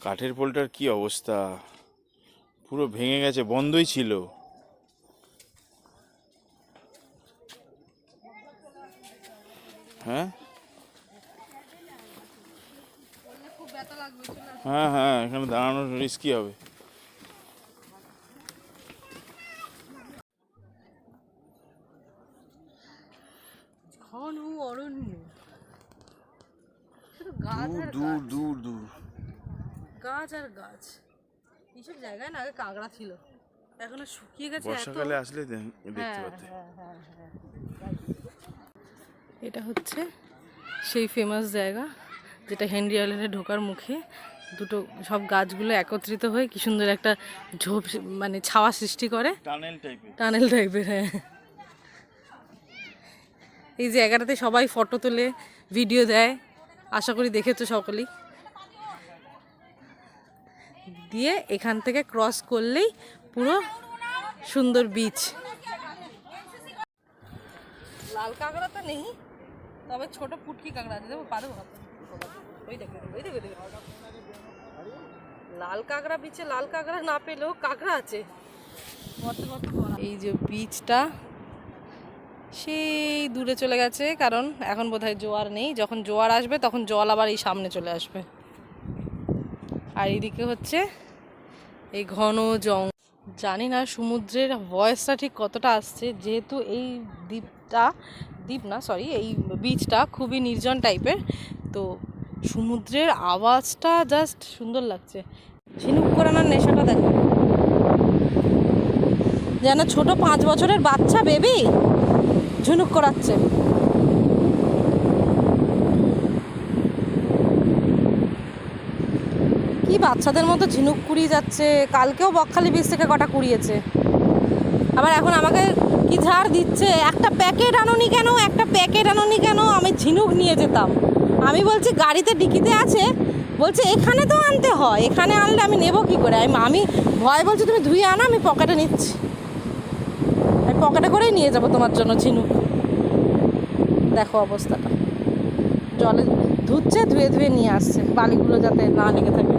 কাঠের পোলটার কি অবস্থা, পুরো ভেঙে গেছে, বন্ধই ছিল। হ্যাঁ হ্যাঁ হ্যাঁ, এখানে দাঁড়ানো রিস্কি হবে। ঘন অরণ্য, শুধু গাছ আর দূর গাছ, দূর দূর গাছ আর গাছ। এইসব জায়গায় না আগে কাঁকড়া ছিল, এখনো শুকিয়ে গেছে। বর্ষাকালে আসলে দেখতে পাতে। এটা হচ্ছে সেই ফেমাস জায়গা যেটা হেনরি আইল্যান্ডে ঢোকার মুখে দুটো সব গাছগুলো একত্রিত হয়ে কি সুন্দর একটা ঝোপ মানে ছাওয়া সৃষ্টি করে, টানেল টাইপের। হ্যাঁ, এই জায়গাটাতে সবাই ফটো তোলে, ভিডিও দেয়, আশা করি দেখেছো সকলেই। দিয়ে এখান থেকে ক্রস করলেই পুরো সুন্দর বিচ। লাল কাঁকড়া তো নেই, তবে ছোট পুটকি কাঁকড়া আছে, দেবো পারবো। ওই দেখো ওই দেখো, লাল কাঁকড়া বিচে লাল কাঁকড়া না পেলেও কাঁকড়া আছে। এই যে বিচটা সেই দূরে চলে গেছে, কারণ এখন বোধহয় জোয়ার নেই। যখন জোয়ার আসবে তখন জল আবার এই সামনে চলে আসবে। আর এইদিকে হচ্ছে এই ঘন জঙ্গল। জানি না সমুদ্রের ভয়েসটা ঠিক কতটা আসছে, যেহেতু এই এই বিচটা খুবই নির্জন টাইপের, তো সমুদ্রের আওয়াজটা জাস্ট সুন্দর লাগছে। ঝিনুক করানোর নেশাটা দেখো, যেন ছোট 5 বছরের বাচ্চা বেবি ঝিনুক করাচ্ছে। কি বাচ্চাদের মতো ঝিনুক কুড়িয়ে যাচ্ছে। কালকেও বকখালি বিচ থেকে কটা কুড়িয়েছে, আবার এখন আমাকে কি ঝাড় দিচ্ছে, একটা প্যাকেট আনোনি কেন, একটা প্যাকেট আনোনি কেন। আমি ঝিনুক নিয়ে যেতাম, আমি বলছি গাড়িতে ডিকিতে আছে, বলছে এখানে তো আনতে হয়, এখানে আনলে আমি নেবো কী করে। আমি ভয় বলছি তুমি ধুয়ে আনো, আমি পকেটে নিচ্ছি, আমি পকেটে করেই নিয়ে যাবো তোমার জন্য ঝিনুক। দেখো অবস্থাটা, জলে ধুচ্ছে, ধুয়ে ধুয়ে নিয়ে আসছে, বালিগুলো যাতে না লেগে থাকে।